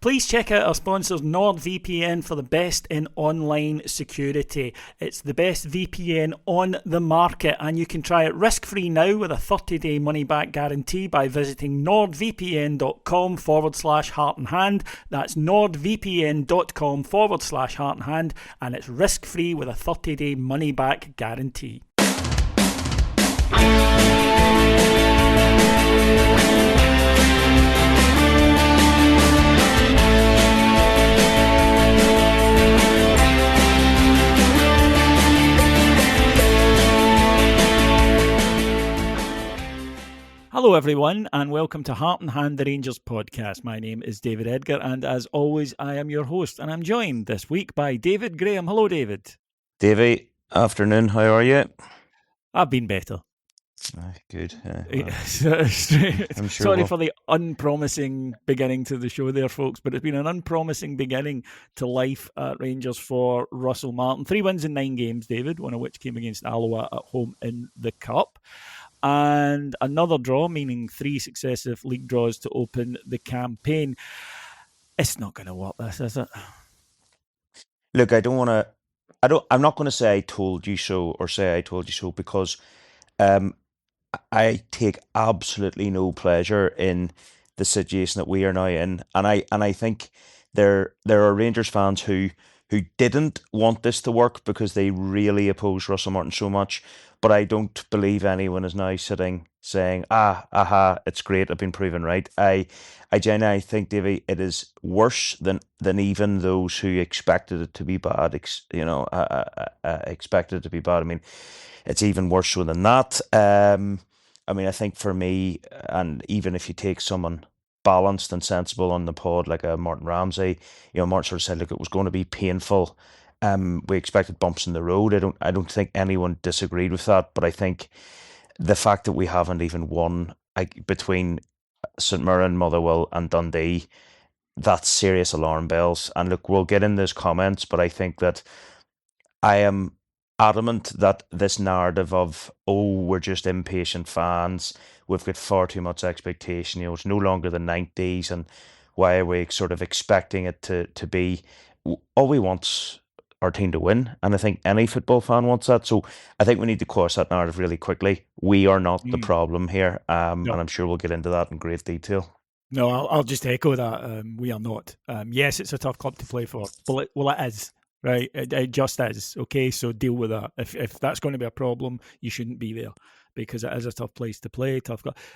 Please check out our sponsors NordVPN for the best in online security. It's the best VPN on the market, and you can try it risk-free now with a 30-day money-back guarantee by visiting nordvpn.com/heartandhand. That's nordvpn.com/heartandhand, and it's risk-free with a 30-day money-back guarantee. Hello everyone, and welcome to Heart and Hand, the Rangers podcast. My name is David Edgar, and as always, I am your host, and I'm joined this week by David Graham. Hello, David. Davey, afternoon, how are you? I've been better. Good. I'm sure Sorry for the unpromising beginning to the show there, folks, but it's been an unpromising beginning to life at Rangers for Russell Martin. 3 wins in 9 games, David, one of which came against Alloa at home in the Cup. And another draw, meaning 3 successive league draws to open the campaign. It's not going to work, this, is it? Look, I'm not going to say I told you so or say I told you so, because I take absolutely no pleasure in the situation that we are now in, and I think there are Rangers fans who didn't want this to work because they really oppose Russell Martin so much. But I don't believe anyone is now sitting saying, it's great, I've been proven right. I genuinely think, Davey, it is worse than even those who expected it to be bad, expected it to be bad. I mean, it's even worse so than that. I mean, I think for me, and even if you take someone balanced and sensible on the pod like a Martin Ramsey, Martin sort of said, look, it was going to be painful. We expected bumps in the road. I don't think anyone disagreed with that, but I think the fact that we haven't even won between St Mirren, Motherwell and Dundee, that's serious alarm bells. And look, we'll get in those comments, but I think that I am adamant that this narrative of, we're just impatient fans, we've got far too much expectation, it's no longer the 90s, and why are we sort of expecting it to be? All we want's our team to win, and I think any football fan wants that. So I think we need to cross that narrative really quickly. We are not the problem here, and I'm sure we'll get into that in great detail. No, I'll just echo that. We are not. Yes, it's a tough club to play for. Well, it is, right? It just is. Okay, so deal with that. If that's going to be a problem, you shouldn't be there, because it is a tough place to play,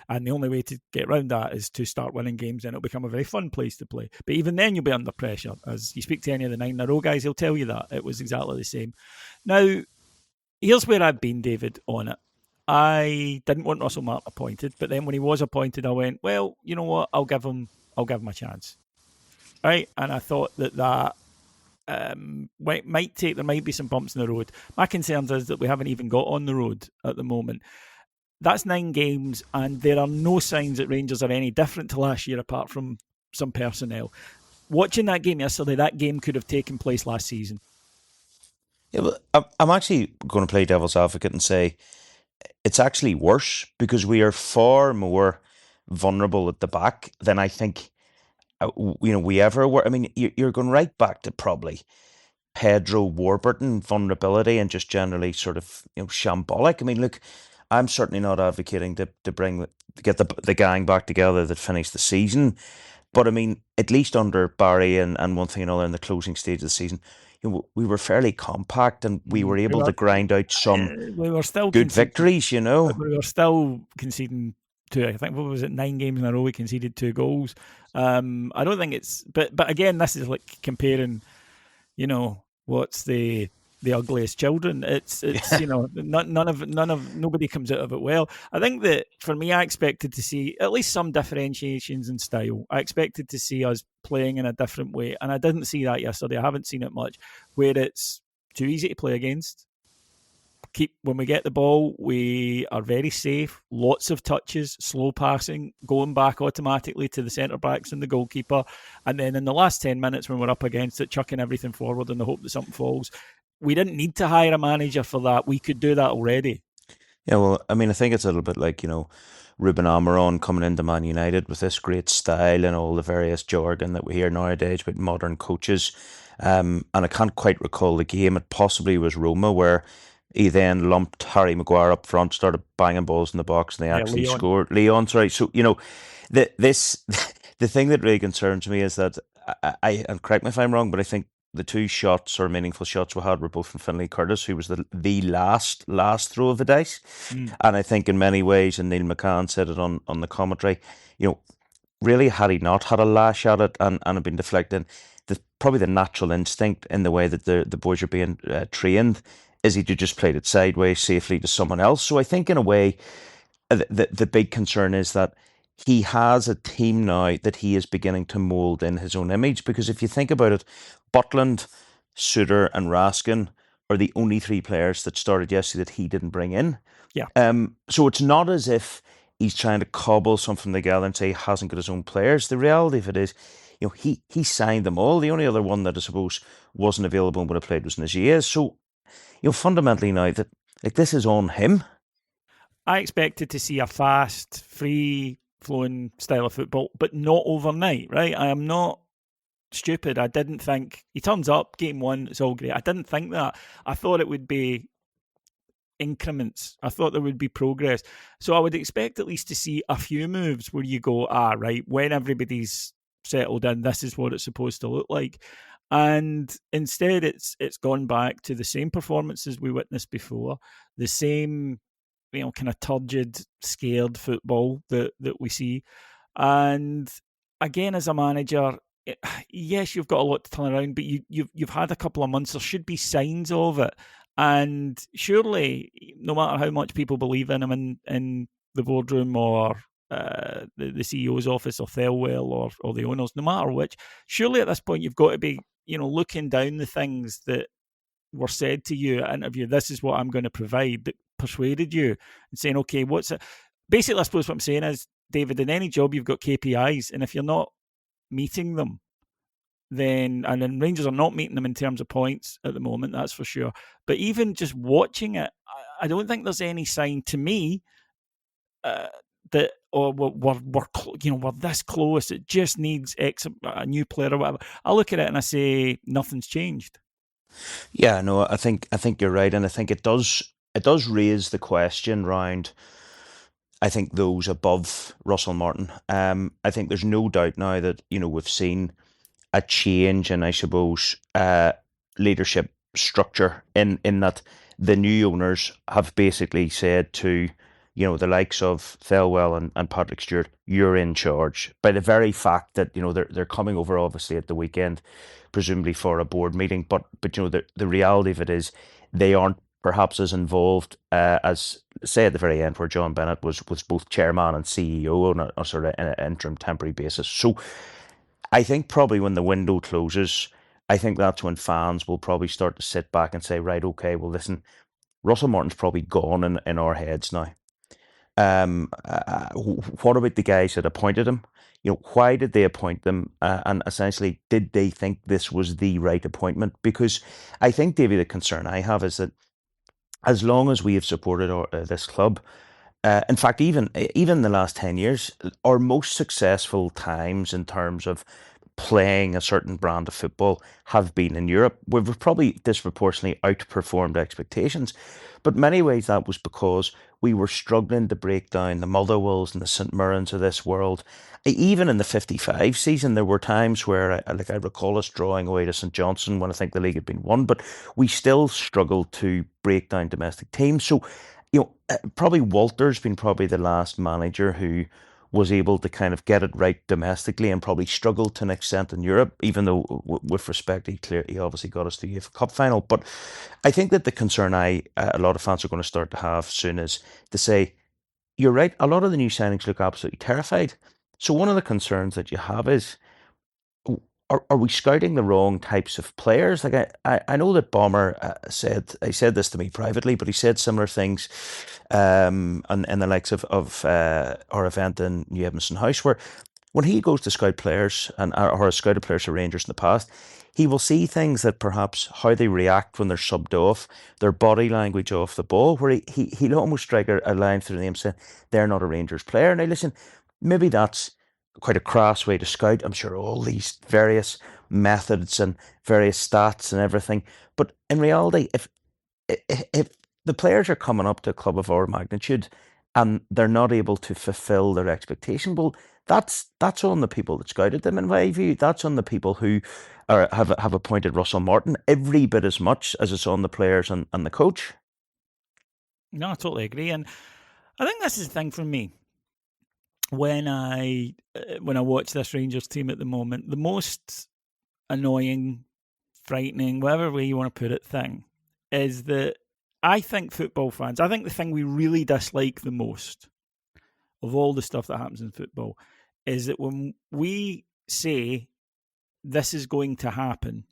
and the only way to get around that is to start winning games, and it'll become a very fun place to play. But even then, you'll be under pressure. As you speak to any of the 9 in a row guys, he'll tell you that it was exactly the same. Now, here's where I've been, David, on it. I didn't want Russell Martin appointed, but then when he was appointed, I went, well, you know what? I'll give him a chance, right? And I thought that there might be some bumps in the road. My concern is that we haven't even got on the road at the moment. That's 9 games, and there are no signs that Rangers are any different to last year, apart from some personnel. Watching that game yesterday, that game could have taken place last season. Yeah, but I'm actually going to play devil's advocate and say it's actually worse, because we are far more vulnerable at the back than I think we ever were. I mean, you're going right back to probably Pedro Warburton vulnerability and just generally sort of shambolic. I mean, look, I'm certainly not advocating to get the gang back together that finished the season, but I mean, at least under Barry and one thing and another in the closing stage of the season, we were fairly compact, and we were able to grind out some good victories. We were still conceding 2. I think, what was it, 9 games in a row we conceded 2 goals. I don't think it's, but again, this is like comparing, what's the ugliest children. It's nobody comes out of it well. I think that for me, I expected to see at least some differentiations in style. I expected to see us playing in a different way, and I didn't see that yesterday. I haven't seen it much, where it's too easy to play against. When we get the ball, we are very safe. Lots of touches, slow passing, going back automatically to the centre backs and the goalkeeper, and then in the last 10 minutes when we're up against it, chucking everything forward in the hope that something falls. We didn't need to hire a manager for that. We could do that already. Yeah, well, I mean, I think it's a little bit like, Ruben Amorim coming into Man United with this great style and all the various jargon that we hear nowadays about modern coaches. And I can't quite recall the game. It possibly was Roma where he then lumped Harry Maguire up front, started banging balls in the box, and they Yeah, actually Leon. scored. Leon's right. So, this the thing that really concerns me is that and correct me if I'm wrong, but I think the two shots or meaningful shots we had were both from Finlay Curtis, who was the last throw of the dice. Mm. And I think in many ways, and Neil McCann said it on the commentary, you know, really had he not had a lash at it and had been deflecting, probably the natural instinct in the way that the boys are being trained is he'd have just played it sideways safely to someone else. So I think in a way, the big concern is that he has a team now that he is beginning to mould in his own image. Because if you think about it, Butland, Suter, and Raskin are the only three players that started yesterday that he didn't bring in. Yeah. So it's not as if he's trying to cobble something together and say he hasn't got his own players. The reality of it is, he signed them all. The only other one that I suppose wasn't available and would have played was Najee. So, fundamentally now that like this is on him. I expected to see a fast, free flowing style of football, but not overnight, right? I am not stupid. I didn't think he turns up, game one, it's all great. I didn't think that. I thought it would be increments. I thought there would be progress. So I would expect at least to see a few moves where you go, right, when everybody's settled in, this is what it's supposed to look like. And instead it's gone back to the same performances we witnessed before, the same, kind of turgid, scared football that we see. And again, as a manager, yes, you've got a lot to turn around, but you've had a couple of months. There should be signs of it. And surely, no matter how much people believe in him in the boardroom or the CEO's office or Thelwell or the owners, no matter which, surely at this point you've got to be, looking down the things that were said to you at interview. This is what I'm going to provide, that persuaded you, and saying, okay, what's it? Basically, I suppose what I'm saying is, David, in any job you've got KPIs, and if you're not meeting them, then Rangers are not meeting them in terms of points at the moment, that's for sure. But even just watching it, I don't think there's any sign to me that we're this close. It just needs a new player or whatever. I look at it and I say nothing's changed. Yeah, no, I think you're right, and I think it does raise the question round. I think those above Russell Martin. I think there's no doubt now that we've seen a change in, I suppose, leadership structure in that the new owners have basically said to the likes of Thelwell and Patrick Stewart, you're in charge, by the very fact that they're coming over obviously at the weekend, presumably for a board meeting, but the reality of it is they aren't perhaps as involved as, say, at the very end where John Bennett was both chairman and CEO on a sort of an interim temporary basis. So I think probably when the window closes, I think that's when fans will probably start to sit back and say, right, okay, well, listen, Russell Martin's probably gone in our heads now. What about the guys that appointed him? Why did they appoint them? And essentially, did they think this was the right appointment? Because I think, Davey, the concern I have is that as long as we have supported this club, in fact, even in the last 10 years, our most successful times in terms of playing a certain brand of football have been in Europe. We've probably disproportionately outperformed expectations, but many ways that was because we were struggling to break down the Motherwells and the St Mirrens of this world. Even in the 55 season, there were times where, I recall us drawing away to St Johnstone when I think the league had been won, but we still struggled to break down domestic teams. So, probably Walter's been probably the last manager who was able to kind of get it right domestically and probably struggled to an extent in Europe, even though with respect, he obviously got us to the UEFA Cup final. But I think that the concern a lot of fans are going to start to have soon is to say, you're right, a lot of the new signings look absolutely terrified. So one of the concerns that you have is, are we scouting the wrong types of players? Like I know that Bomber he said this to me privately, but he said similar things and the likes of our event in New Edmondson House, where when he goes to scout players or has scouted players for Rangers in the past, he will see things that perhaps how they react when they're subbed off, their body language off the ball, where he'll almost strike a line through the name saying they're not a Rangers player. Now listen, maybe that's quite a crass way to scout. I'm sure all these various methods and various stats and everything, but in reality, if the players are coming up to a club of our magnitude and they're not able to fulfill their expectation, well, that's on the people that scouted them. In my view, that's on the people who have appointed Russell Martin every bit as much as it's on the players and the coach. No, I totally agree, and I think this is the thing for me. When I watch this Rangers team at the moment, the most annoying, frightening, whatever way you want to put it, thing is that I think football fans, I think the thing we really dislike the most of all the stuff that happens in football is that when we say this is going to happen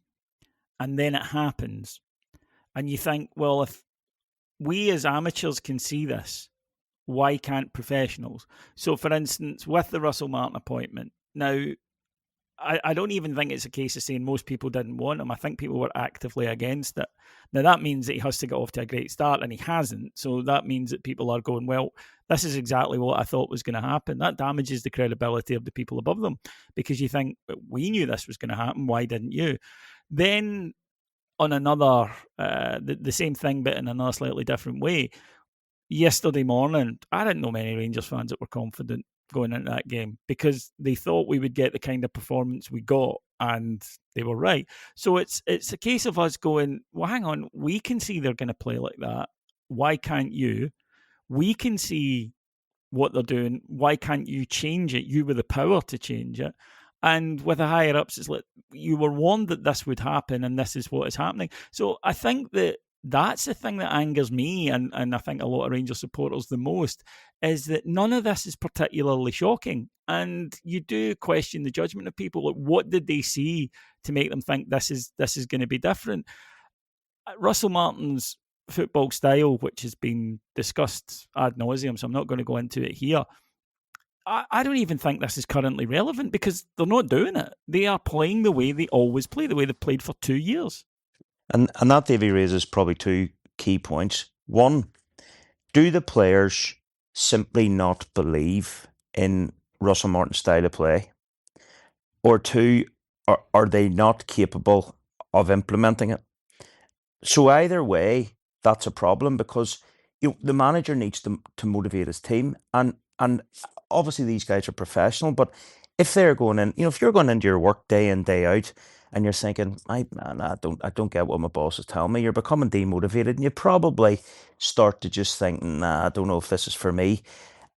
and then it happens, and you think, well, if we as amateurs can see this, why can't professionals? So, for instance, with the Russell Martin appointment, now, I don't even think it's a case of saying most people didn't want him. I think people were actively against it. Now, that means that he has to get off to a great start, and he hasn't. So that means that people are going, well, this is exactly what I thought was going to happen. That damages the credibility of the people above them, because you think, we knew this was going to happen. Why didn't you? Then, on another, the same thing, but in another slightly different way, yesterday morning, I didn't know many Rangers fans that were confident going into that game because they thought we would get the kind of performance we got, and they were right. So it's a case of us going, well, hang on, we can see they're going to play like that. Why can't you? We can see what they're doing. Why can't you change it? You with the power to change it. And with the higher ups, it's like you were warned that this would happen, and this is what is happening. So I think that that's the thing that angers me, and I think a lot of Rangers supporters the most, is that none of this is particularly shocking. And you do question the judgment of people. Like, what did they see to make them think this is going to be different? Russell Martin's football style, which has been discussed ad nauseum, so I'm not going to go into it here. I don't even think this is currently relevant because they're not doing it. They are playing the way they always play, the way they've played for 2 years. And that, Davy, raises probably two key points. One, do the players simply not believe in Russell Martin's style of play? Or two, are they not capable of implementing it? So either way, that's a problem because the manager needs to motivate his team, and obviously these guys are professional. But if they're going in, if you're going into your work day in day out, and you're thinking, I don't get what my boss is telling me, you're becoming demotivated, and you probably start to just think, I don't know if this is for me.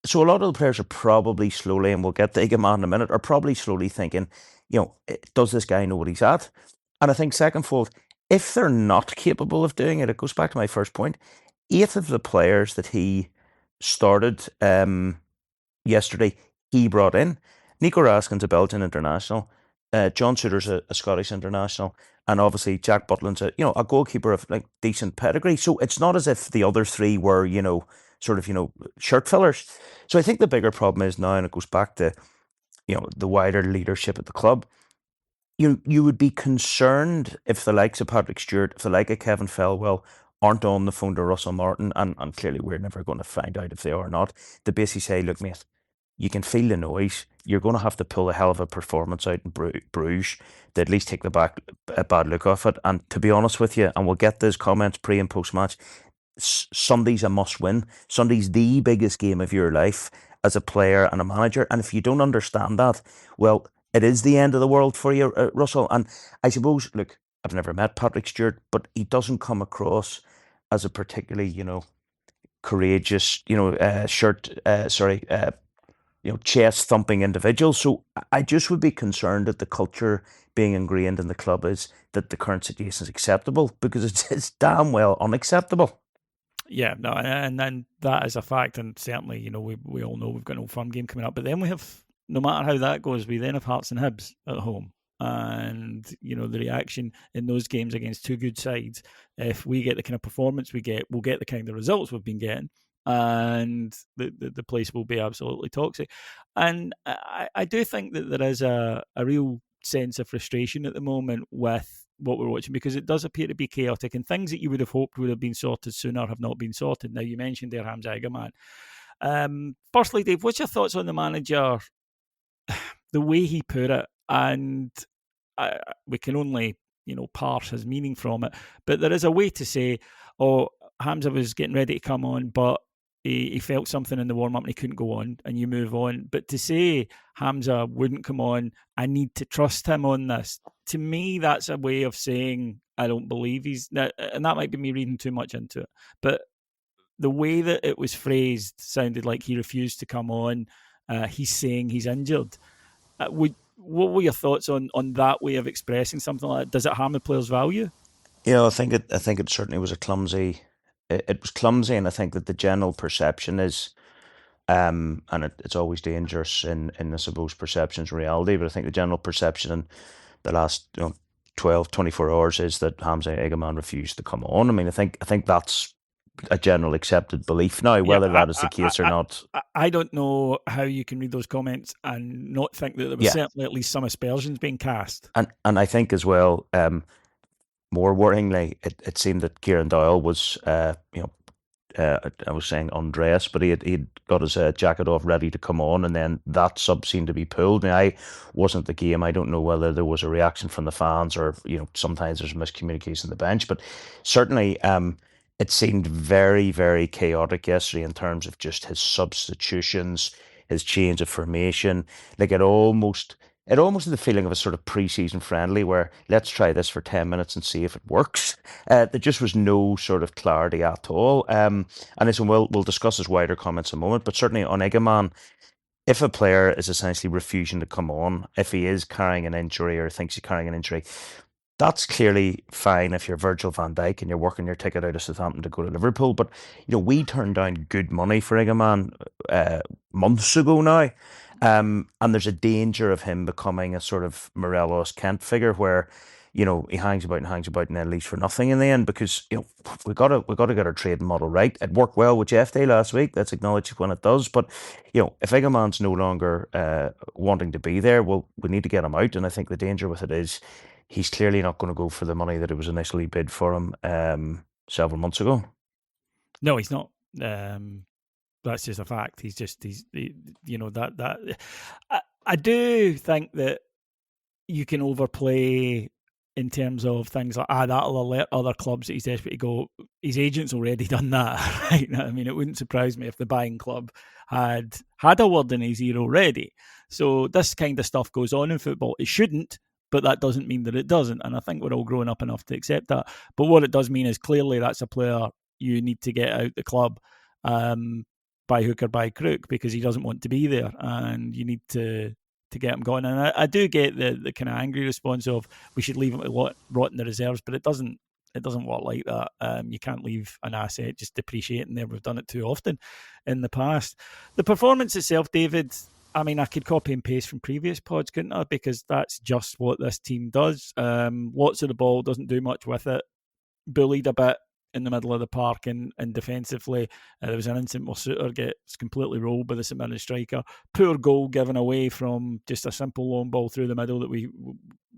So a lot of the players are probably slowly, and we'll get to Igaman in a minute, are probably slowly thinking, does this guy know what he's at? And I think secondfold, if they're not capable of doing it, it goes back to my first point. 8 of the players that he started yesterday, he brought in. Nico Raskin's a Belgian international. John Suter's a Scottish international. And obviously Jack Butland's a goalkeeper of like decent pedigree. So it's not as if the other 3 were, shirt fillers. So I think the bigger problem is now, and it goes back to, the wider leadership at the club. You would be concerned if the likes of Patrick Stewart, if the like of Kevin Felwell aren't on the phone to Russell Martin, and clearly we're never going to find out if they are or not, to basically say, look, mate, you can feel the noise. You're going to have to pull a hell of a performance out in Bruges to at least take a bad look off it. And to be honest with you, and we'll get those comments pre and post match, Sunday's a must win. Sunday's the biggest game of your life as a player and a manager. And if you don't understand that, well, it is the end of the world for you, Russell. And I suppose, look, I've never met Patrick Stewart, but he doesn't come across as a particularly, courageous, chest thumping individual. So I just would be concerned that the culture being ingrained in the club is that the current situation is acceptable, because it's damn well unacceptable. Yeah, no, and then that is a fact, and certainly, we all know we've got an Old Firm game coming up, but then we have, no matter how that goes, we then have Hearts and Hibs at home, and the reaction in those games against 2 good sides, if we get the kind of performance we get, we'll get the kind of results we've been getting. and the place will be absolutely toxic. And I do think that there is a real sense of frustration at the moment with what we're watching, because it does appear to be chaotic, and things that you would have hoped would have been sorted sooner have not been sorted. Now, you mentioned there Hamza Egerman. Firstly, Dave, what's your thoughts on the manager, the way he put it? And we can only, parse his meaning from it, but there is a way to say, oh, Hamza was getting ready to come on, but he felt something in the warm-up and he couldn't go on, and you move on. But to say Hamza wouldn't come on, I need to trust him on this, to me, that's a way of saying I don't believe he's... And that might be me reading too much into it, but the way that it was phrased sounded like he refused to come on. He's saying he's injured. What were your thoughts on that way of expressing something like that? Does it harm the player's value? I think it certainly was a clumsy. It was clumsy, and I think that the general perception is, and it's always dangerous in I suppose perception's reality. But I think the general perception in the last 12, 24 hours is that Hamza Egerman refused to come on. I mean, I think that's a general accepted belief now. Yeah, Whether that is the case or not, I don't know how you can read those comments and not think that there was certainly at least some aspersions being cast. And I think as well, more worryingly, it seemed that Kieran Doyle was, I was saying Andreas, but he'd got his jacket off ready to come on, and then that sub seemed to be pulled. Now, I wasn't at the game. I don't know whether there was a reaction from the fans or, sometimes there's miscommunication on the bench, but certainly it seemed very, very chaotic yesterday in terms of just his substitutions, his change of formation. Like it almost had the feeling of a sort of pre-season friendly where let's try this for 10 minutes and see if it works. There just was no sort of clarity at all. And listen, we'll discuss his wider comments in a moment, but certainly on Egerman, if a player is essentially refusing to come on, if he is carrying an injury or thinks he's carrying an injury, that's clearly fine if you're Virgil van Dijk and you're working your ticket out of Southampton to go to Liverpool. But we turned down good money for Egerman months ago now. And there's a danger of him becoming a sort of Morelos Kent figure where, he hangs about and then leaves for nothing in the end, because, we gotta get our trading model right. It worked well with Jeff Day last week. Let's acknowledge when it does. But, if Egerman's no longer wanting to be there, well, we need to get him out. And I think the danger with it is he's clearly not going to go for the money that it was initially bid for him several months ago. No, he's not. That's just a fact. He's that. I do think that you can overplay in terms of things like that'll alert other clubs that he's desperate to go. His agent's already done that, right? I mean, it wouldn't surprise me if the buying club had a word in his ear already. So this kind of stuff goes on in football. It shouldn't, but that doesn't mean that it doesn't. And I think we're all grown up enough to accept that. But what it does mean is clearly that's a player you need to get out the club by hook or by crook, because he doesn't want to be there, and you need to get him going. And I do get the kind of angry response of we should leave him to rot in the reserves, but it doesn't work like that. You can't leave an asset just depreciating there. We've done it too often in the past. The performance itself, David, I mean, I could copy and paste from previous pods, couldn't I? Because that's just what this team does. Lots of the ball, doesn't do much with it. Bullied a bit in the middle of the park and defensively. There was an incident where Suter gets completely rolled by the St Mirren striker. Poor goal given away from just a simple long ball through the middle that we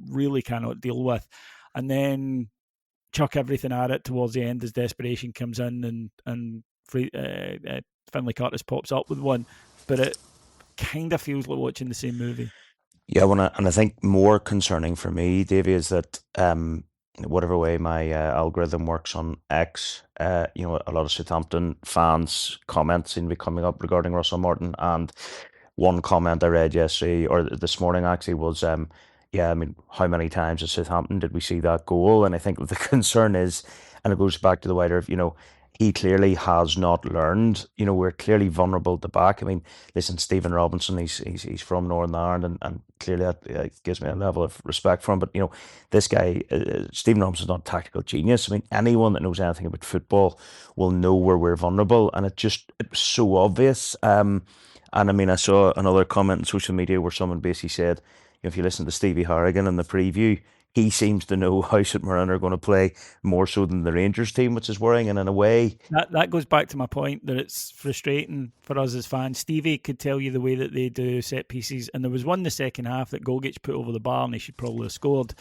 really cannot deal with. And then chuck everything at it towards the end as desperation comes in, and Finlay Curtis pops up with one. But it kind of feels like watching the same movie. Yeah, and I think more concerning for me, Davey, is that whatever way my algorithm works on X, a lot of Southampton fans' comments seem to be coming up regarding Russell Martin. And one comment I read yesterday or this morning actually was, I mean, how many times at Southampton did we see that goal? And I think the concern is, and it goes back to the wider, he clearly has not learned. We're clearly vulnerable at the back. I mean, listen, Stephen Robinson, he's from Northern Ireland, and clearly that gives me a level of respect for him. But, this guy, Stephen Robinson's not a tactical genius. I mean, anyone that knows anything about football will know where we're vulnerable, and it was so obvious. And I mean, I saw another comment on social media where someone basically said, if you listen to Stevie Harrigan in the preview, he seems to know how St Mirren are going to play more so than the Rangers team, which is worrying. And in a way, That goes back to my point that it's frustrating for us as fans. Stevie could tell you the way that they do set pieces, and there was one in the second half that Golgic put over the bar, and they should probably have scored.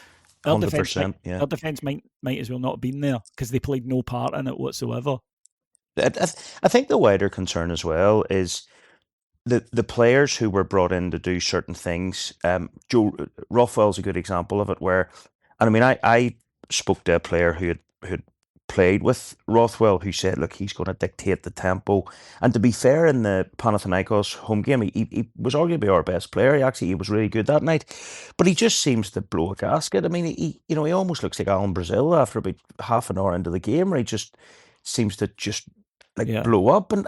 Their defense might 100%, yeah. their defense might as well not have been there because they played no part in it whatsoever. I think the wider concern as well is the players who were brought in to do certain things. Joe Rothwell's a good example of it. Where, and I mean, I spoke to a player who had played with Rothwell who said, look, he's going to dictate the tempo. And to be fair, in the Panathinaikos home game, he was arguably our best player. He was really good that night, but he just seems to blow a gasket. I mean, he almost looks like Alan Brazil after about half an hour into the game, where he just seems to just like Yeah. blow up. And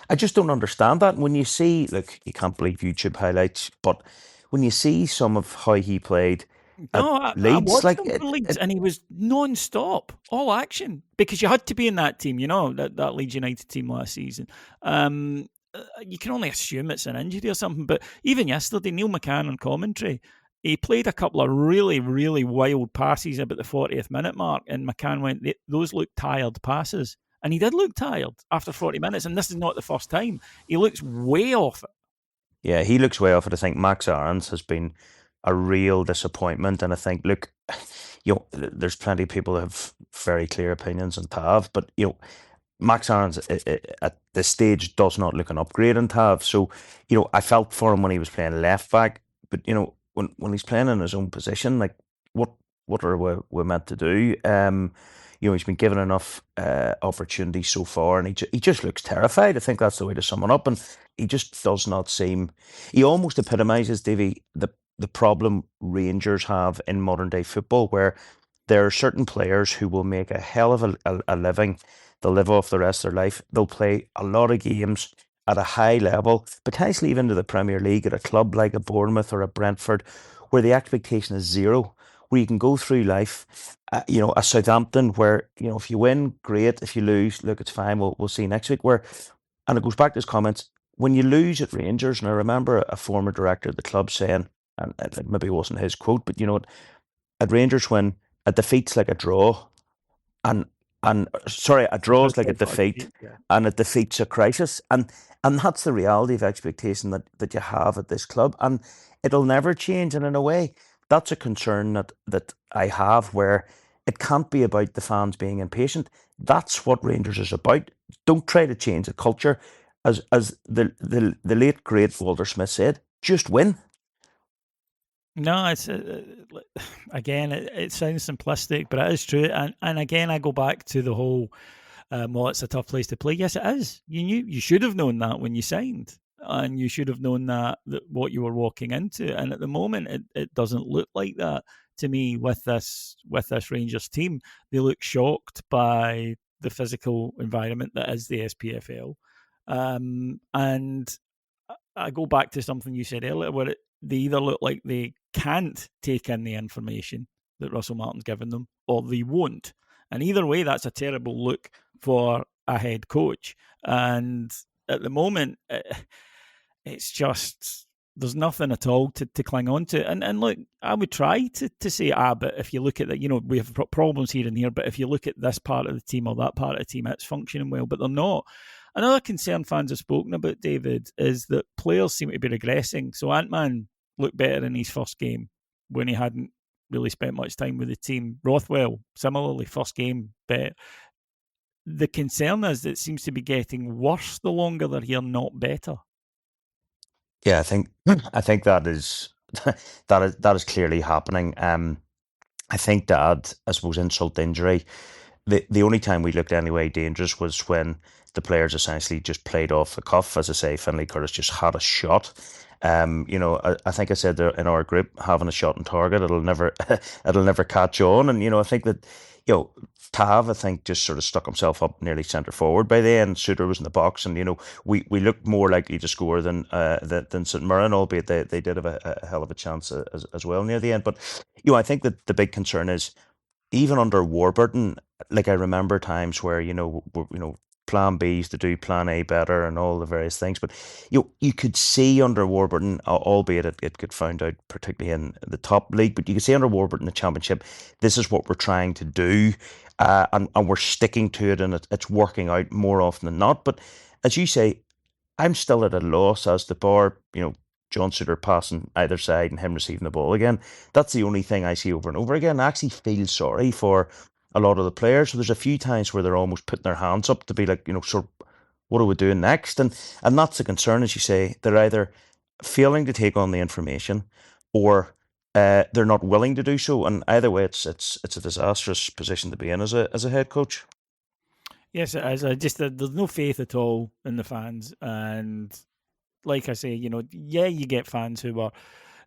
I just don't understand that. When you see, look, you can't believe YouTube highlights, but when you see some of how he played at No, I Leeds, watched like him for Leeds, and he was non-stop, all action, because you had to be in that team, that Leeds United team last season. You can only assume it's an injury or something, but even yesterday, Neil McCann on commentary, he played a couple of really, really wild passes about the 40th minute mark, and McCann went, those look tired passes. And he did look tired after 40 minutes, and this is not the first time. He looks way off it. yeah, he looks way off it. I think Max Aarons has been a real disappointment, and I think, look, there's plenty of people who have very clear opinions on Tav, but Max Aarons at this stage does not look an upgrade in Tav. So, I felt for him when he was playing left back, but when he's playing in his own position, like what what are we meant to do? He's been given enough opportunities so far, and he just looks terrified. I think that's the way to sum it up. And he just does not seem. He almost epitomises, Davy, the problem Rangers have in modern day football, where there are certain players who will make a hell of a living. They'll live off the rest of their life. They'll play a lot of games at a high level, potentially even to the Premier League at a club like a Bournemouth or a Brentford, where the expectation is zero, where you can go through life, a Southampton where, if you win, great. If you lose, look, it's fine. We'll see you next week. And it goes back to his comments, when you lose at Rangers, and I remember a former director of the club saying, and maybe it wasn't his quote, but at Rangers, when a defeat's like a draw, and sorry, a draw is like a defeat, Yeah. and a defeat's a crisis, and that's the reality of expectation that you have at this club, and it'll never change. And in a way, that's a concern that I have, where it can't be about the fans being impatient. That's what Rangers is about. Don't try to change the culture, as the late great Walter Smith said. Just win. No, it's again, it sounds simplistic, but it is true. And again, I go back to the whole, well, it's a tough place to play. Yes, it is. You should have known that when you signed, and you should have known that what you were walking into. And at the moment, it doesn't look like that to me with this Rangers team. They look shocked by the physical environment that is the SPFL, and I go back to something you said earlier, where they either look like they can't take in the information that Russell Martin's given them, or they won't. And either way, that's a terrible look for a head coach. And at the moment, it's just there's nothing at all to cling on to. And look, I would try to say, but if you look at that, we have problems here and here, but if you look at this part of the team or that part of the team, it's functioning well, but they're not. Another concern fans have spoken about, David, is that players seem to be regressing. So Ant-Man looked better in his first game when he hadn't really spent much time with the team. Rothwell, similarly, first game better. The concern is that it seems to be getting worse the longer they're here, not better. Yeah, I think that is that is clearly happening. I think that, I suppose, insult to injury. The only time we looked anyway dangerous was when the players essentially just played off the cuff. As I say, Finlay Curtis just had a shot. I think I said there in our group, having a shot on target, it'll never it'll never catch on. And I think that Tav, I think, just sort of stuck himself up nearly centre forward by the end. Suter was in the box, and we looked more likely to score than St Mirren, albeit they did have a hell of a chance as well near the end. But I think that the big concern is, even under Warburton, like, I remember times where plan Bs to do plan A better and all the various things. But you could see under Warburton, albeit it got found out particularly in the top league, but you could see under Warburton the Championship, this is what we're trying to do, and we're sticking to it, and it's working out more often than not. But as you say, I'm still at a loss as to bar, John Suter passing either side and him receiving the ball again. That's the only thing I see over and over again. I actually feel sorry for a lot of the players. So there's a few times where they're almost putting their hands up to be like, sort of, what are we doing next? And that's the concern, as you say. They're either failing to take on the information, or they're not willing to do so. And either way, it's a disastrous position to be in as a head coach. Yes, it is. There's no faith at all in the fans, and like I say, yeah, you get fans who are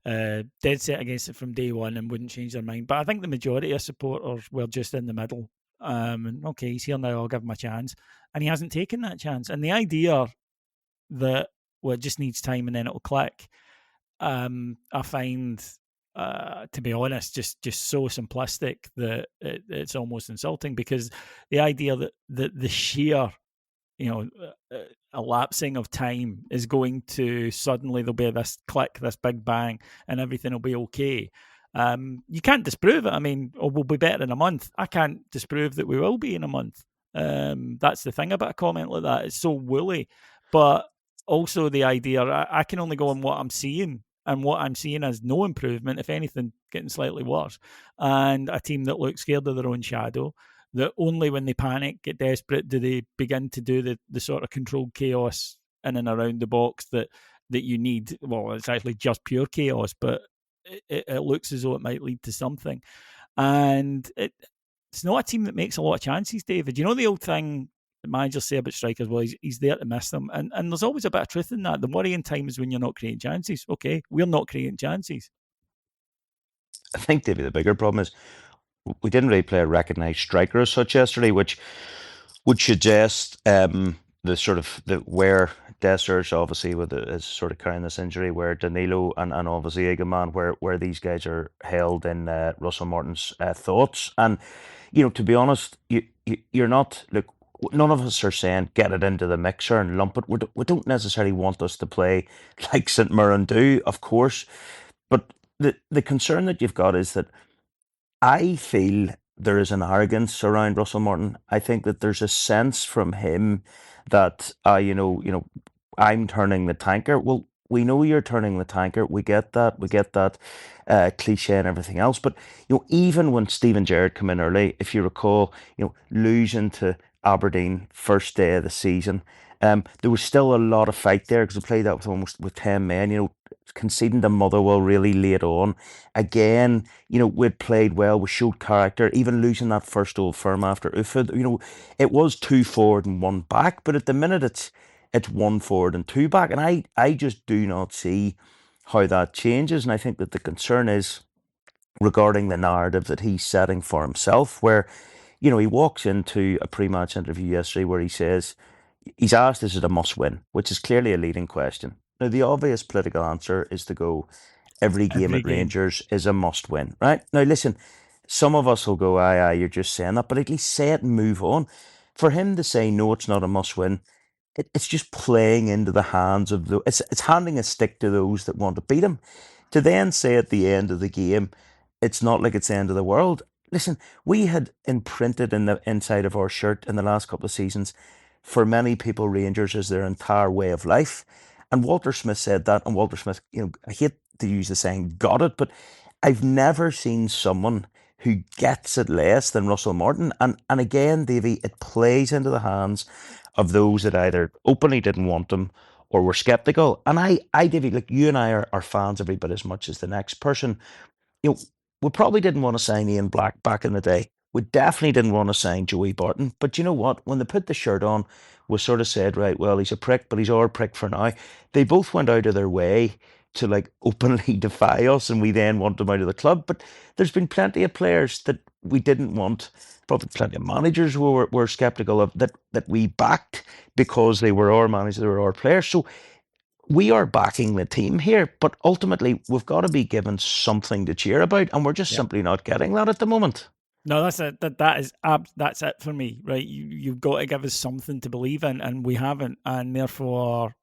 dead set against it from day one and wouldn't change their mind. But I think the majority of supporters were just in the middle. And okay, he's here now, I'll give him a chance. And he hasn't taken that chance. And the idea that, well, it just needs time and then it'll click, I find, to be honest, just so simplistic that it's almost insulting, because the idea that the sheer elapsing of time is going to suddenly there'll be this click, this big bang, and everything will be okay. You can't disprove it. I mean, we'll be better in a month. I can't disprove that we will be in a month. That's the thing about a comment like that. It's so woolly. But also the idea, I can only go on what I'm seeing, and what I'm seeing is no improvement, if anything, getting slightly worse. And a team that looks scared of their own shadow, that only when they panic, get desperate, do they begin to do the sort of controlled chaos in and around the box that you need. Well, it's actually just pure chaos, but it looks as though it might lead to something. And it's not a team that makes a lot of chances, David. You know the old thing the managers say about strikers, well, he's there to miss them. And there's always a bit of truth in that. The worrying time is when you're not creating chances. Okay, we're not creating chances. I think, Davey, the bigger problem is we didn't really play a recognised striker as such yesterday, which would suggest the sort of where Dessers obviously is sort of carrying this injury, where Danilo and obviously Egeman, where these guys are held in Russell Martin's thoughts. And to be honest, you're not, look, none of us are saying get it into the mixer and lump it. We don't necessarily want us to play like St Mirren do, of course, but the concern that you've got is that I feel there is an arrogance around Russell Martin. I think that there's a sense from him that I'm turning the tanker. Well, we know you're turning the tanker. We get that. We get that cliche and everything else. But even when Steven Gerrard came in early, if you recall, losing to Aberdeen first day of the season, there was still a lot of fight there because we played that with almost with 10 men. Conceding to Motherwell really late on. Again, we'd played well, we showed character, even losing that first Old Firm after Ufud. It was 2 forward and 1 back, but at the minute it's 1 forward and 2 back. And I just do not see how that changes. And I think that the concern is regarding the narrative that he's setting for himself, where, he walks into a pre-match interview yesterday where he says, he's asked, is it a must-win? Which is clearly a leading question. Now, the obvious political answer is to go, every game at Rangers is a must-win, right? Now, listen, some of us will go, aye, you're just saying that, but at least say it and move on. For him to say, no, it's not a must-win, it's just playing into the hands of it's handing a stick to those that want to beat him. To then say at the end of the game, it's not like it's the end of the world. Listen, we had imprinted in the inside of our shirt in the last couple of seasons, for many people, Rangers is their entire way of life. And Walter Smith said that, and Walter Smith, I hate to use the saying, got it, but I've never seen someone who gets it less than Russell Martin. And again, Davey, it plays into the hands of those that either openly didn't want him or were sceptical. And I Davey, like you and I are fans every bit as much as the next person. We probably didn't want to sign Ian Black back in the day. We definitely didn't want to sign Joey Barton. But you know what? When they put the shirt on, we sort of said, right, well, he's a prick, but he's our prick for now. They both went out of their way to openly defy us, and we then want them out of the club. But there's been plenty of players that we didn't want, probably plenty of managers who were sceptical of that we backed because they were our managers, they were our players. So we are backing the team here, but ultimately we've got to be given something to cheer about, and we're just simply not getting that at the moment. No, that's it. That's it for me, right? You've got to give us something to believe in, and we haven't, and therefore,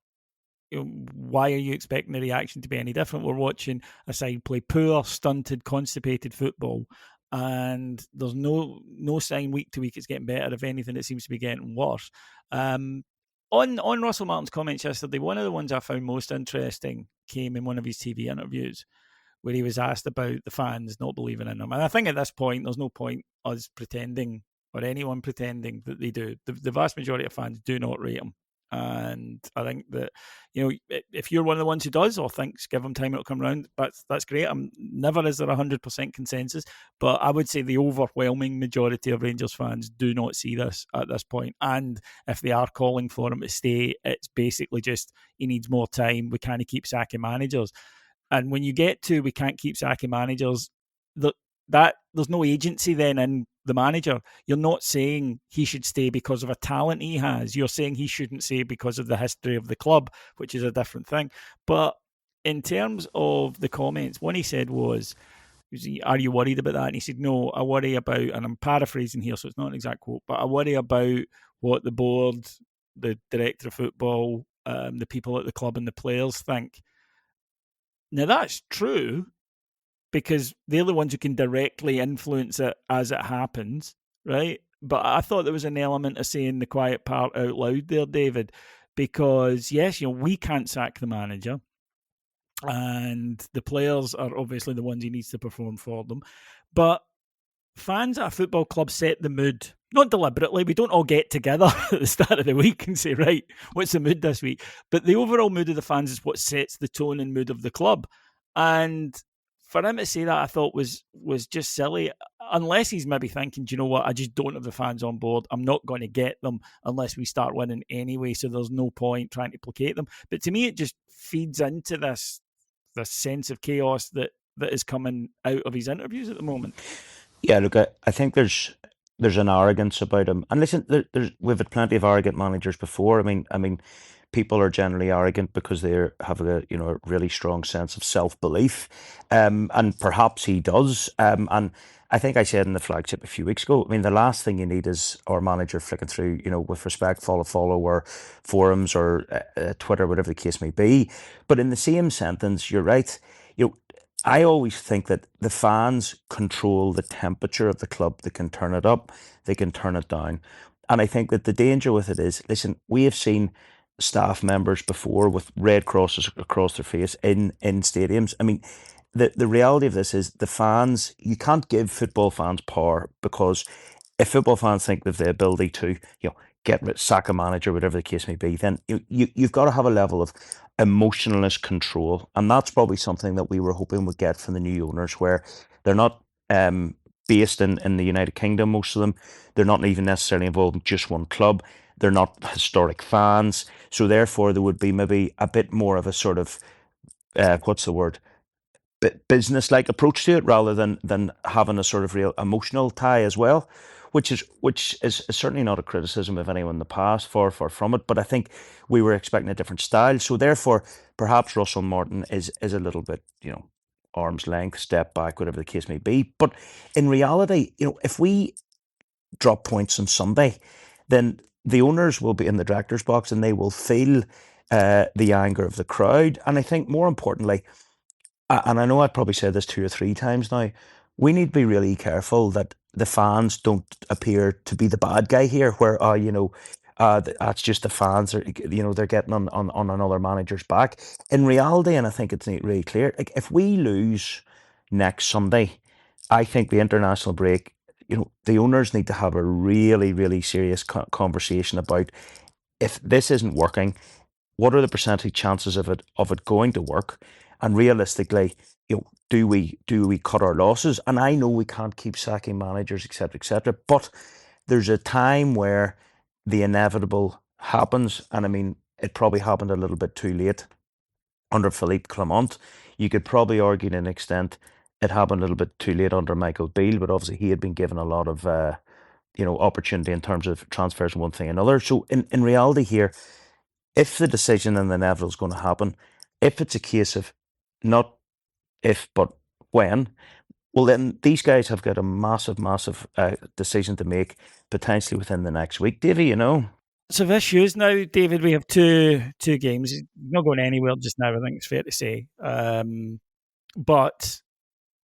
why are you expecting the reaction to be any different? We're watching a side play poor, stunted, constipated football, and there's no sign week to week it's getting better. If anything, it seems to be getting worse. On Russell Martin's comments yesterday, one of the ones I found most interesting came in one of his TV interviews, where he was asked about the fans not believing in him. And I think at this point, there's no point us pretending or anyone pretending that they do. The vast majority of fans do not rate him. And I think that, if you're one of the ones who does or thinks give him time, it'll come around, that's great. Never is there 100% consensus, but I would say the overwhelming majority of Rangers fans do not see this at this point. And if they are calling for him to stay, it's basically just he needs more time. We can't keep sacking managers. And when you get to we can't keep sacking managers, that there's no agency then in the manager. You're not saying he should stay because of a talent he has. You're saying he shouldn't stay because of the history of the club, which is a different thing. But in terms of the comments, one he said was, are you worried about that? And he said, no, I worry about, and I'm paraphrasing here, so it's not an exact quote, but I worry about what the board, the director of football, the people at the club and the players think. Now, that's true because they're the ones who can directly influence it as it happens, right? But I thought there was an element of saying the quiet part out loud there, David, because, yes, we can't sack the manager, and the players are obviously the ones he needs to perform for them. But fans at a football club set the mood. Not deliberately. We don't all get together at the start of the week and say, right, what's the mood this week? But the overall mood of the fans is what sets the tone and mood of the club. And for him to say that, I thought was just silly. Unless he's maybe thinking, do you know what? I just don't have the fans on board. I'm not going to get them unless we start winning anyway. So there's no point trying to placate them. But to me, it just feeds into this sense of chaos that is coming out of his interviews at the moment. Yeah, look, I think there's an arrogance about him. And listen, we've had plenty of arrogant managers before. I mean, people are generally arrogant because they have a really strong sense of self-belief, and perhaps he does. And I think I said in the flagship a few weeks ago. I mean, the last thing you need is our manager flicking through, with respect, follow, or forums or Twitter, whatever the case may be. But in the same sentence, you're right. I always think that the fans control the temperature of the club. They can turn it up, they can turn it down. And I think that the danger with it is, listen, we have seen staff members before with red crosses across their face in stadiums. I mean, the reality of this is the fans, you can't give football fans power, because if football fans think they have the ability to, sack a manager, whatever the case may be, then you've got to have a level of emotionless control, and that's probably something that we were hoping we'd get from the new owners, where they're not based in the United Kingdom. Most of them, they're not even necessarily involved in just one club. They're not historic fans, so therefore there would be maybe a bit more of a sort of what's the word, business-like approach to it, rather than having a sort of real emotional tie as well, which is certainly not a criticism of anyone in the past, far from it. But I think we were expecting a different style, so therefore perhaps Russell Martin is a little bit, arm's length, step back, whatever the case may be. But in reality, if we drop points on Sunday, then the owners will be in the director's box and they will feel the anger of the crowd. And I think more importantly, and I know I've probably said this 2 or 3 times now, we need to be really careful that the fans don't appear to be the bad guy here, where that's just the fans are, they're getting on another manager's back. In reality, and I think it's really clear, like if we lose next Sunday, I think the international break, the owners need to have a really, really serious conversation about, if this isn't working, what are the percentage chances of it going to work? And realistically, do we cut our losses? And I know we can't keep sacking managers, etc., but there's a time where the inevitable happens, and I mean, it probably happened a little bit too late under Philippe Clement. You could probably argue to an extent it happened a little bit too late under Michael Beale, but obviously he had been given a lot of opportunity in terms of transfers and one thing and another. So in reality here, if the decision and the inevitable is going to happen, if it's a case of not if but when, Well, then these guys have got a massive decision to make potentially within the next week, Davey. So this news now, David, we have two games. Not going anywhere just now, I think it's fair to say. But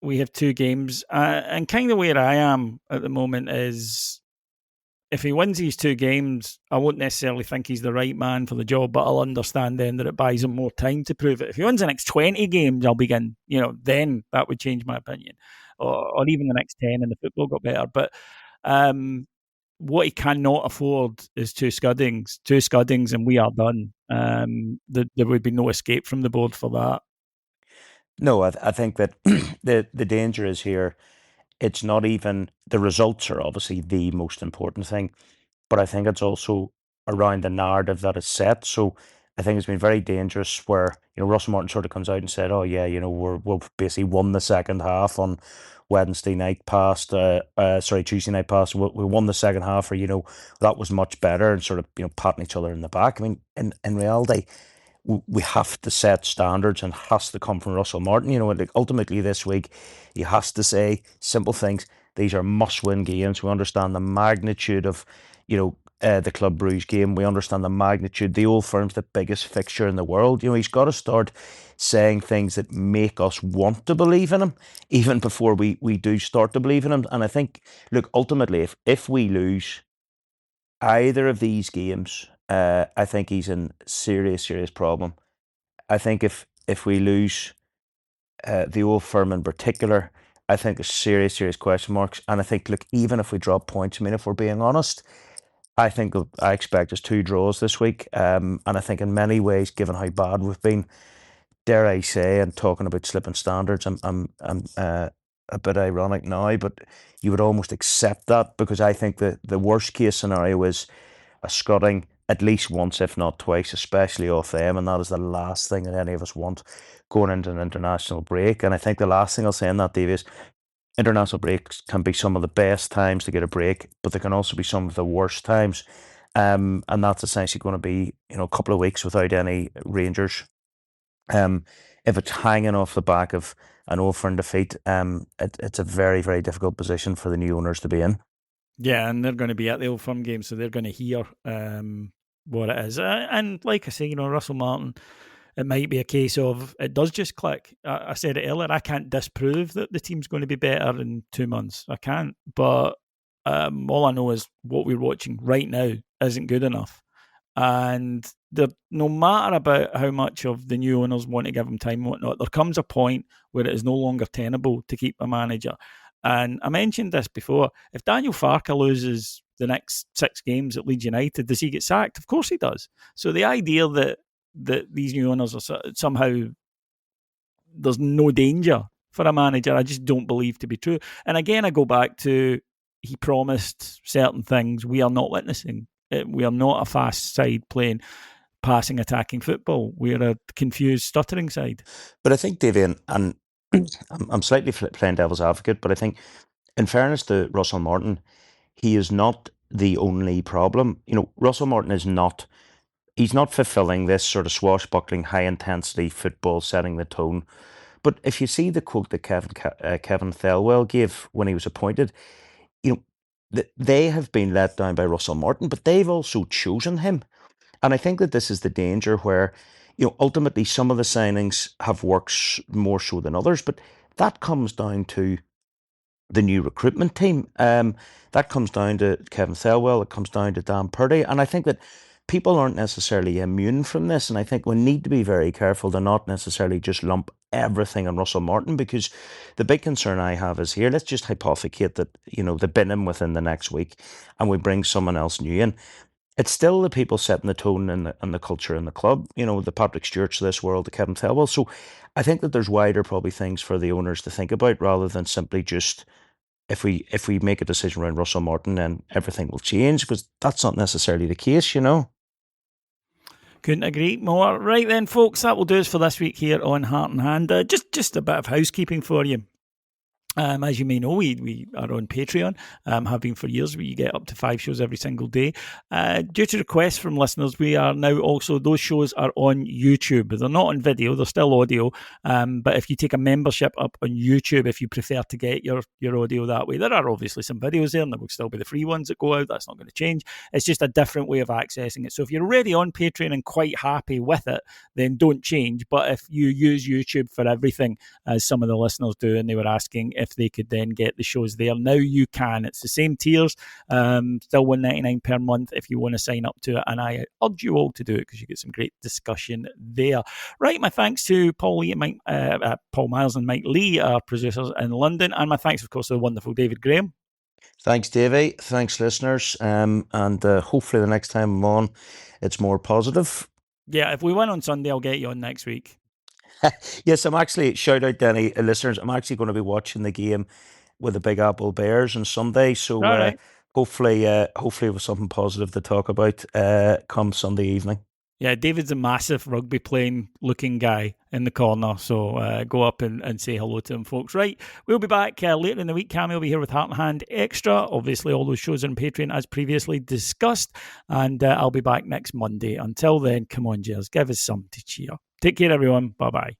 we have two games. And kind of where I am at the moment is if he wins these two games, I won't necessarily think he's the right man for the job, but I'll understand then that it buys him more time to prove it. If he wins the next 20 games, I'll begin, then that would change my opinion. Or even the next 10 and the football got better. But what he cannot afford is two scuddings, and we are done. There would be no escape from the board for that. No, I think that the danger is here. It's not even the results are obviously the most important thing, but I think it's also around the narrative that is set. So I think it's been very dangerous where, Russell Martin sort of comes out and said, oh yeah, we've basically won the second half on Tuesday night past, we won the second half, or, that was much better, and sort of, patting each other in the back. I mean, in reality, we have to set standards, and has to come from Russell Martin. Like ultimately this week, he has to say simple things. These are must-win games. We understand the magnitude of, the Club Brugge game. We understand the magnitude. The Old Firm's the biggest fixture in the world. He's got to start saying things that make us want to believe in him, even before we do start to believe in him. And I think, look, ultimately, if we lose either of these games, I think he's in serious problem. I think if we lose the Old Firm in particular, I think there's serious question marks. And I think, look, even if we drop points, I mean, if we're being honest, I expect us 2 draws this week. And I think in many ways, given how bad we've been, dare I say, and talking about slipping standards, I'm a bit ironic now, but you would almost accept that, because I think the worst case scenario is a scudding at least once, if not twice, especially off them, and that is the last thing that any of us want going into an international break. And I think the last thing I'll say on that, Dave, is international breaks can be some of the best times to get a break, but they can also be some of the worst times. And that's essentially going to be, a couple of weeks without any Rangers. If it's hanging off the back of an Old Firm defeat, it's a very difficult position for the new owners to be in. Yeah, and they're going to be at the Old Firm game, so they're going to hear what it is. And like I say, Russell Martin, it might be a case of it does just click. I said it earlier, I can't disprove that the team's going to be better in 2 months. I can't. But all I know is what we're watching right now isn't good enough. And no matter about how much of the new owners want to give him time and whatnot, there comes a point where it is no longer tenable to keep a manager. And I mentioned this before. If Daniel Farke loses the next 6 games at Leeds United, does he get sacked? Of course he does. So the idea that these new owners are somehow, there's no danger for a manager, I just don't believe to be true. And again, I go back to, he promised certain things we are not witnessing. We are not a fast side playing passing, attacking football. We're a confused, stuttering side. But I think, Davey, and I'm slightly playing devil's advocate, but I think, in fairness to Russell Martin, he is not the only problem. Russell Martin he's not fulfilling this sort of swashbuckling, high intensity football, setting the tone. But if you see the quote that Kevin Thelwell gave when he was appointed, they have been let down by Russell Martin, but they've also chosen him. And I think that this is the danger where, ultimately some of the signings have worked more so than others, but that comes down to the new recruitment team. That comes down to Kevin Thelwell, it comes down to Dan Purdy, and I think that people aren't necessarily immune from this, and I think we need to be very careful to not necessarily just lump everything on Russell Martin, because the big concern I have is here, let's just hypothecate that, they bin him within the next week and we bring someone else new in. It's still the people setting the tone and the culture in the club, the Patrick Stewarts of this world, the Kevin Thelwell. So I think that there's wider probably things for the owners to think about, rather than simply just, if we make a decision around Russell Martin, then everything will change, because that's not necessarily the case, Couldn't agree more. Right then, folks, that will do us for this week here on Heart and Hand. Just a bit of housekeeping for you. As you may know, we are on Patreon, have been for years, where you get up to 5 shows every single day. Due to requests from listeners, we are now also, those shows are on YouTube. They're not on video, they're still audio. But if you take a membership up on YouTube, if you prefer to get your audio that way, there are obviously some videos there, and there will still be the free ones that go out. That's not going to change. It's just a different way of accessing it. So if you're already on Patreon and quite happy with it, then don't change. But if you use YouTube for everything, as some of the listeners do, and they were asking if they could then get the shows there, now you can. It's the same tiers, still $1.99 per month if you want to sign up to it, and I urge you all to do it because you get some great discussion there. Right, my thanks to Paul Miles and Mike Lee, our producers in London, and my thanks, of course, to the wonderful David Graham. Thanks, Davey. Thanks, listeners. And hopefully the next time I'm on, it's more positive. Yeah, if we win on Sunday, I'll get you on next week. Yes, I'm actually, shout out to any listeners, I'm actually going to be watching the game with the Big Apple Bears on Sunday. So right. hopefully with something positive to talk about come Sunday evening. Yeah, David's a massive rugby playing looking guy in the corner, so go up and say hello to him, folks. Right, we'll be back later in the week. Cammy will be here with Heart and Hand Extra. Obviously, all those shows on Patreon as previously discussed, and I'll be back next Monday. Until then, come on, Jers, give us something to cheer. Take care, everyone. Bye-bye.